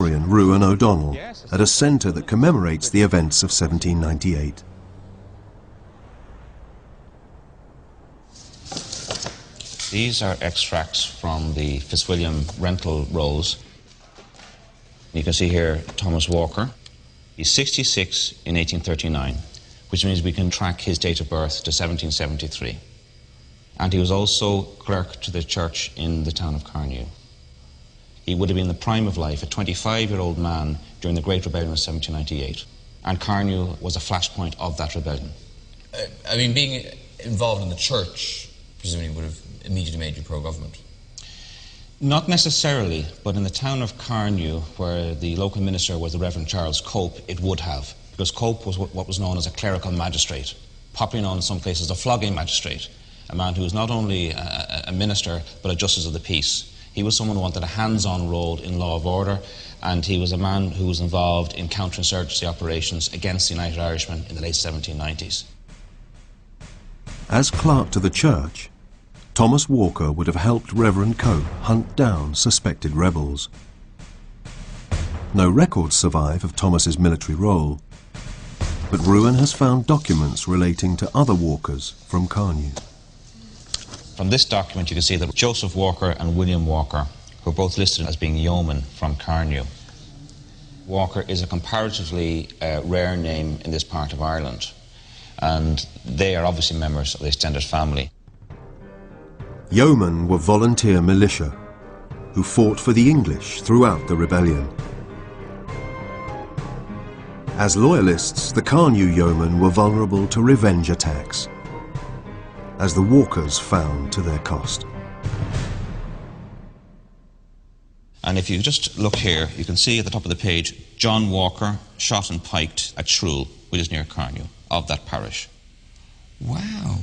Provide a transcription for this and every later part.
Ruan O'Donnell at a centre that commemorates the events of 1798. These are extracts from the Fitzwilliam rental rolls. You can see here Thomas Walker. He's 66 in 1839, which means we can track his date of birth to 1773. And he was also clerk to the church in the town of Carnew. He would have been in the prime of life, a 25-year-old man during the Great Rebellion of 1798. And Carnew was a flashpoint of that rebellion. I mean, being involved in the church presumably would have immediately made you pro-government. Not necessarily, but in the town of Carnew, where the local minister was the Reverend Charles Cope, it would have. Because Cope was what was known as a clerical magistrate, popularly known in some places as a flogging magistrate, a man who was not only a minister, but a justice of the peace. He was someone who wanted a hands-on role in law of order, and he was a man who was involved in counterinsurgency operations against the United Irishmen in the late 1790s. As clerk to the church, Thomas Walker would have helped Reverend Cope hunt down suspected rebels. No records survive of Thomas's military role, but Ruan has found documents relating to other Walkers from Carnew. From this document you can see that Joseph Walker and William Walker, who are both listed as being yeomen from Carnew. Walker is a comparatively rare name in this part of Ireland, and they are obviously members of the extended family. Yeomen were volunteer militia who fought for the English throughout the rebellion. As loyalists, the Carnew yeomen were vulnerable to revenge attacks, as the Walkers found to their cost. And if you just look here, you can see at the top of the page, John Walker shot and piked at Shrule, which is near Carnew, of that parish. Wow.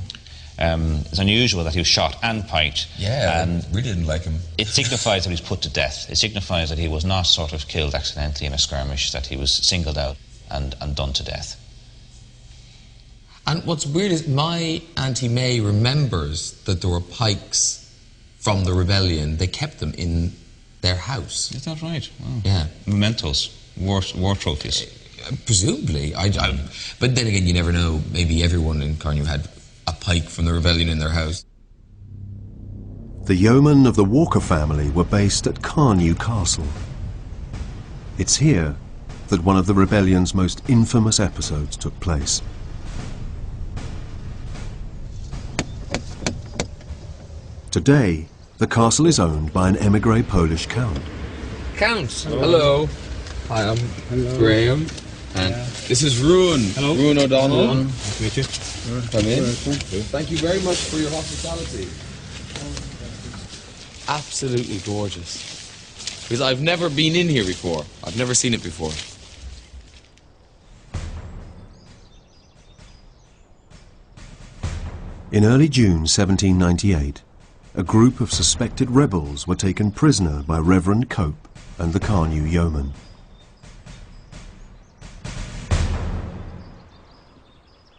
It's unusual that he was shot and piked. Yeah, I really didn't like him. It signifies that he was put to death. It signifies that he was not sort of killed accidentally in a skirmish, that he was singled out and done to death. And what's weird is my Auntie May remembers that there were pikes from the rebellion. They kept them in their house. Is that right? Wow. Yeah. Mementos, war trophies. Presumably. But then again, you never know. Maybe everyone in Carnew had a pike from the rebellion in their house. The yeomen of the Walker family were based at Carnew Castle. It's here that one of the rebellion's most infamous episodes took place. Today, the castle is owned by an emigre Polish count. Count, hello. Hi, I'm Graham. And this is Ruan. Hello. Ruan O'Donnell. Nice to meet you. Come in. Thank you very much for your hospitality. Absolutely gorgeous. Because I've never been in here before. I've never seen it before. In early June 1798, a group of suspected rebels were taken prisoner by Reverend Cope and the Carnew yeomen.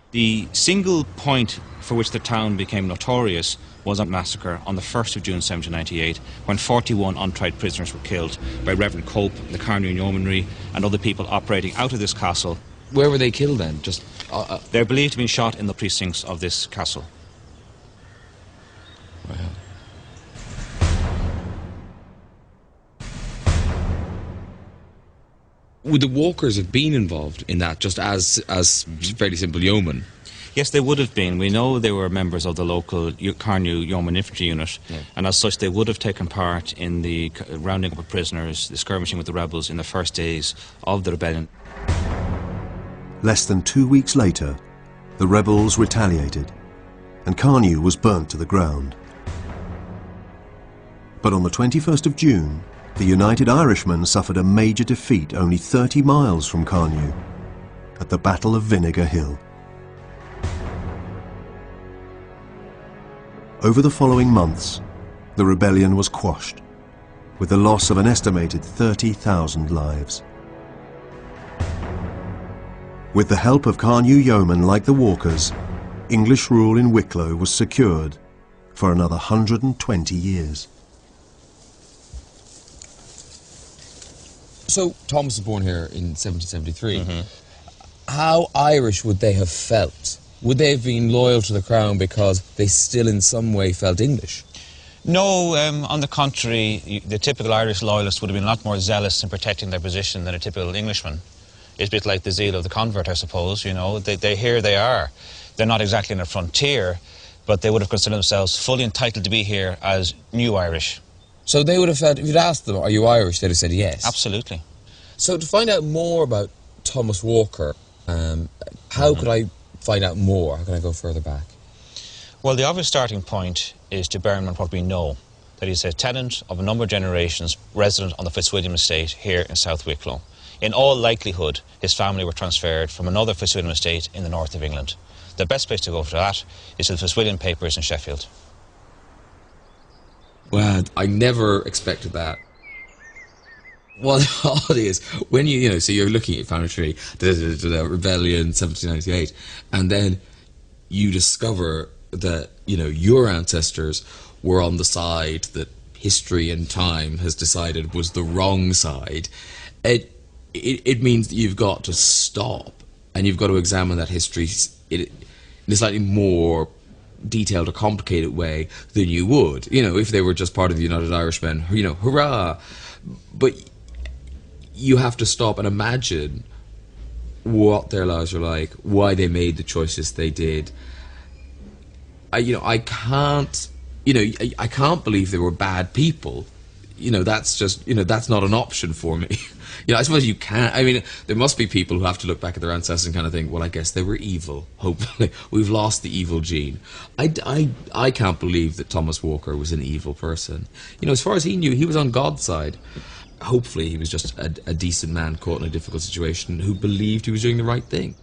The single point for which the town became notorious was a massacre on the 1st of June 1798, when 41 untried prisoners were killed by Reverend Cope, the Carnew yeomanry, and other people operating out of this castle. Where were they killed then? Just They're believed to have been shot in the precincts of this castle. Wow. Would the Walkers have been involved in that, just as fairly simple yeomen? Yes, they would have been. We know they were members of the local Carnew Yeoman Infantry Unit, and as such they would have taken part in the rounding up of prisoners, the skirmishing with the rebels in the first days of the rebellion. Less than 2 weeks later, the rebels retaliated, and Carnew was burnt to the ground. But on the 21st of June, the United Irishmen suffered a major defeat only 30 miles from Carnew, at the Battle of Vinegar Hill. Over the following months, the rebellion was quashed, with the loss of an estimated 30,000 lives. With the help of Carnew yeomen like the Walkers, English rule in Wicklow was secured for another 120 years. So Thomas was born here in 1773. How Irish would they have felt? Would they have been loyal to the crown because they still in some way felt English? No, on the contrary, the typical Irish loyalist would have been a lot more zealous in protecting their position than a typical Englishman. It's a bit like the zeal of the convert, I suppose, you know. Here they are. They're not exactly in a frontier, but they would have considered themselves fully entitled to be here as new Irish. So they would have felt, if you'd asked them, are you Irish, they'd have said yes. Absolutely. So to find out more about Thomas Walker, how could I find out more? How can I go further back? Well, the obvious starting point is to bear in mind what we know, that he's a tenant of a number of generations, resident on the Fitzwilliam estate here in South Wicklow. In all likelihood, his family were transferred from another Fitzwilliam estate in the north of England. The best place to go for that is to the Fitzwilliam papers in Sheffield. Well, I never expected that. Well, the odd is, when so you're looking at your family tree, rebellion, 1798, and then you discover that, your ancestors were on the side that history and time has decided was the wrong side. It means that you've got to stop and you've got to examine that history in a slightly more detailed or complicated way than you would, if they were just part of the United Irishmen, hurrah. But you have to stop and imagine what their lives are like, why they made the choices they did. I can't believe they were bad people. That's just, that's not an option for me. I suppose you can't. I mean, there must be people who have to look back at their ancestors and kind of think, well, I guess they were evil. Hopefully, we've lost the evil gene. I can't believe that Thomas Walker was an evil person. As far as he knew, he was on God's side. Hopefully, he was just a decent man caught in a difficult situation who believed he was doing the right thing.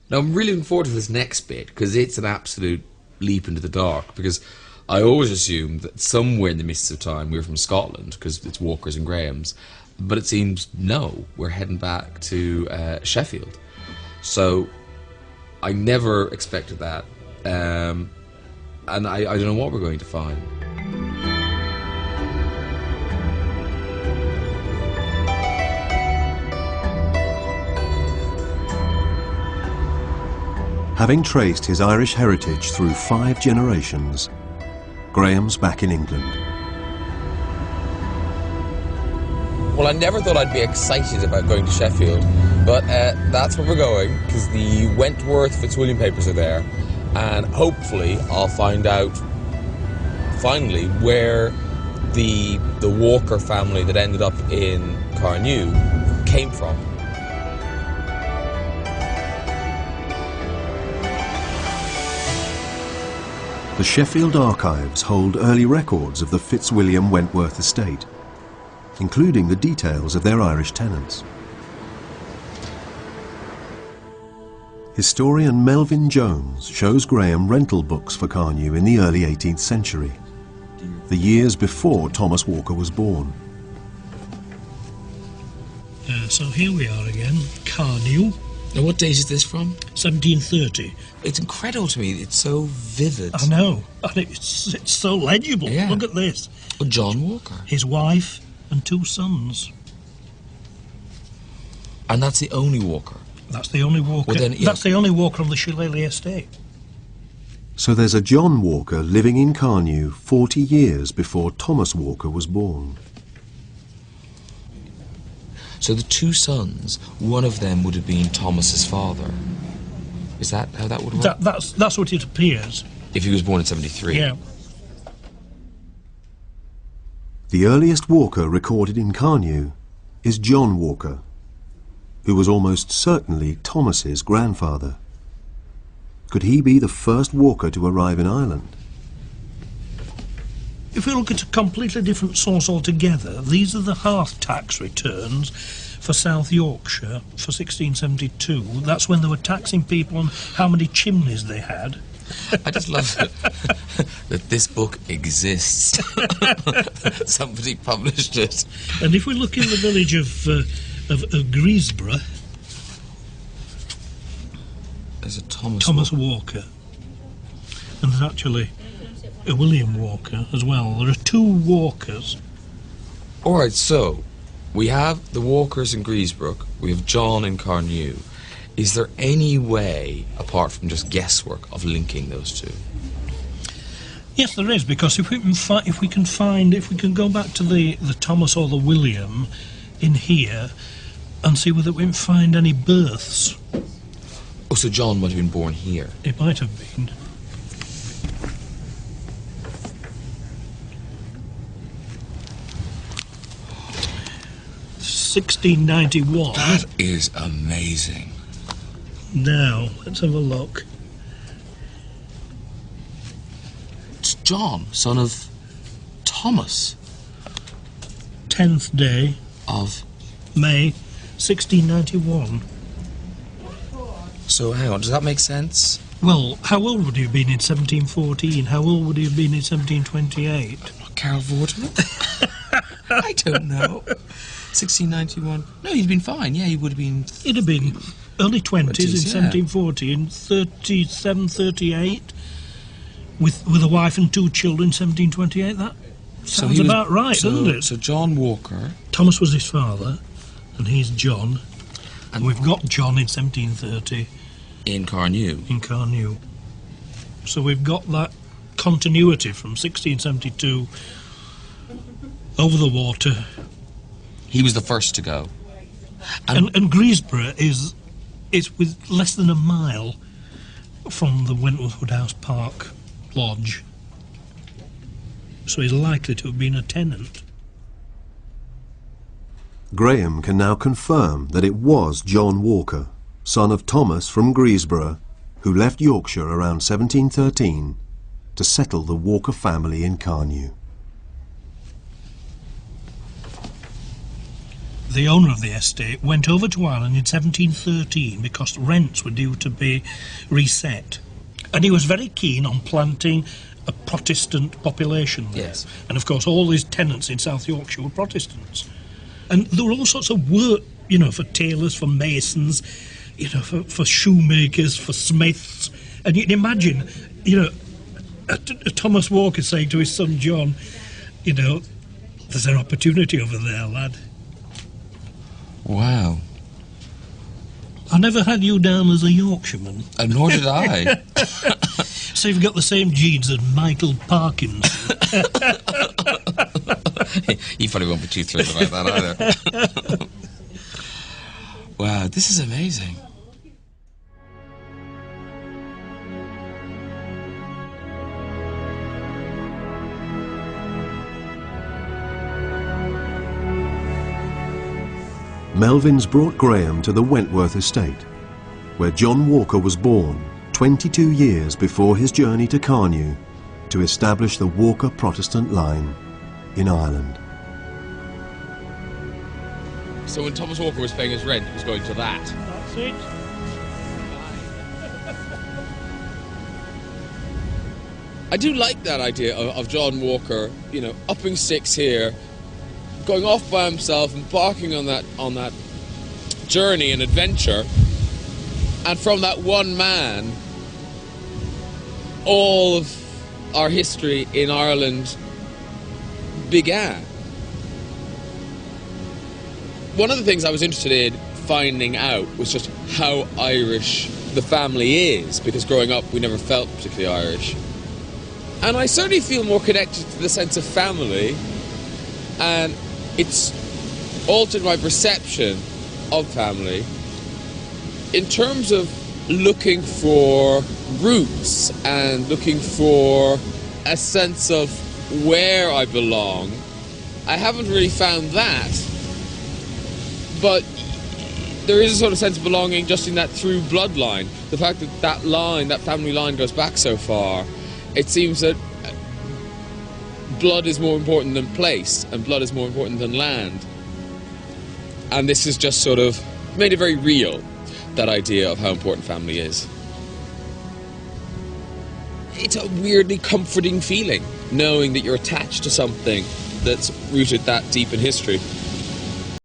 Now, I'm really looking forward to this next bit, because it's an absolute leap into the dark, because I always assumed that somewhere in the mists of time we were from Scotland, because it's Walkers and Grahams, but it seems no, we're heading back to Sheffield. So I never expected that, and I don't know what we're going to find. Having traced his Irish heritage through 5 generations, Graham's back in England. Well, I never thought I'd be excited about going to Sheffield, but that's where we're going, because the Wentworth Fitzwilliam papers are there, and hopefully I'll find out, finally, where the Walker family that ended up in Carnew came from. The Sheffield archives hold early records of the Fitzwilliam Wentworth estate, including the details of their Irish tenants. Historian Melvyn Jones shows Graham rental books for Carnew in the early 18th century, the years before Thomas Walker was born. So here we are again, Carnew. Now, what date is this from? 1730. It's incredible to me. It's so vivid. I know. And it's so legible. Yeah. Look at this. Oh, John Walker. His wife and 2 sons. And that's the only Walker? That's the only Walker. Well, then, yeah. That's the only Walker on the Shillelagh estate. So there's a John Walker living in Carnew 40 years before Thomas Walker was born. So the 2 sons, one of them would have been Thomas's father. Is that how that would work? That's what it appears. If he was born in 73. Yeah. The earliest Walker recorded in Carnew is John Walker, who was almost certainly Thomas's grandfather. Could he be the first Walker to arrive in Ireland? If we look at a completely different source altogether, these are the hearth tax returns for South Yorkshire for 1672. That's when they were taxing people on how many chimneys they had. I just love that this book exists. Somebody published it. And if we look in the village of Greesborough, there's a Thomas Walker. And there's actually a William Walker as well. There are 2 Walkers. All right, so We have the Walkers in Griesbrook, we have John in Carnew. Is there any way, apart from just guesswork, of linking those two? Yes, there is, because if we can go back to the Thomas or the William in here and see whether we can find any births. Oh, so John might have been born here. It might have been. (1691). That is amazing. Now, let's have a look. It's John, son of Thomas. 10th day Of... May 1691. So, hang on, does that make sense? Well, how old would he have been in 1714? How old would he have been in 1728? Carol Vorderman? I don't know. 1691. No, he'd been fine. Yeah, he would have been... He'd have been early 20s in 20s, 1714, 37, 38, with a wife and 2 children, 1728. That sounds about right, doesn't it? So John Walker... Thomas was his father, and he's John. And we've got John in 1730. In Carnew. In Carnew. So we've got that continuity from 1672 over the water. He was the first to go. And Griesborough is with less than a mile from the Wentworth Woodhouse Park Lodge. So he's likely to have been a tenant. Graham can now confirm that it was John Walker, son of Thomas from Griesborough, who left Yorkshire around 1713 to settle the Walker family in Carnew. The owner of the estate went over to Ireland in 1713 because rents were due to be reset. And he was very keen on planting a Protestant population there. Yes. And of course all his tenants in South Yorkshire were Protestants. And there were all sorts of work, for tailors, for masons, for shoemakers, for smiths. And you can imagine, Thomas Walker saying to his son John, there's an opportunity over there, lad. Wow. I never had you down as a Yorkshireman. And nor did I. So you've got the same genes as Michael Parkinson. You probably won't be too thrilled about that either. Wow, this is amazing. Melvins brought Graham to the Wentworth estate, where John Walker was born 22 years before his journey to Carnew to establish the Walker Protestant line in Ireland. So when Thomas Walker was paying his rent, he was going to that. That's it. I do like that idea of John Walker, upping sticks here, going off by himself, embarking on that journey and adventure, and from that one man, all of our history in Ireland began. One of the things I was interested in finding out was just how Irish the family is, because growing up we never felt particularly Irish. And I certainly feel more connected to the sense of family, and it's altered my perception of family in terms of looking for roots and looking for a sense of where I belong. I haven't really found that, but there is a sort of sense of belonging just in that through bloodline. The fact that that family line goes back so far, it seems that blood is more important than place, and blood is more important than land. And this has just sort of made it very real, that idea of how important family is. It's a weirdly comforting feeling, knowing that you're attached to something that's rooted that deep in history.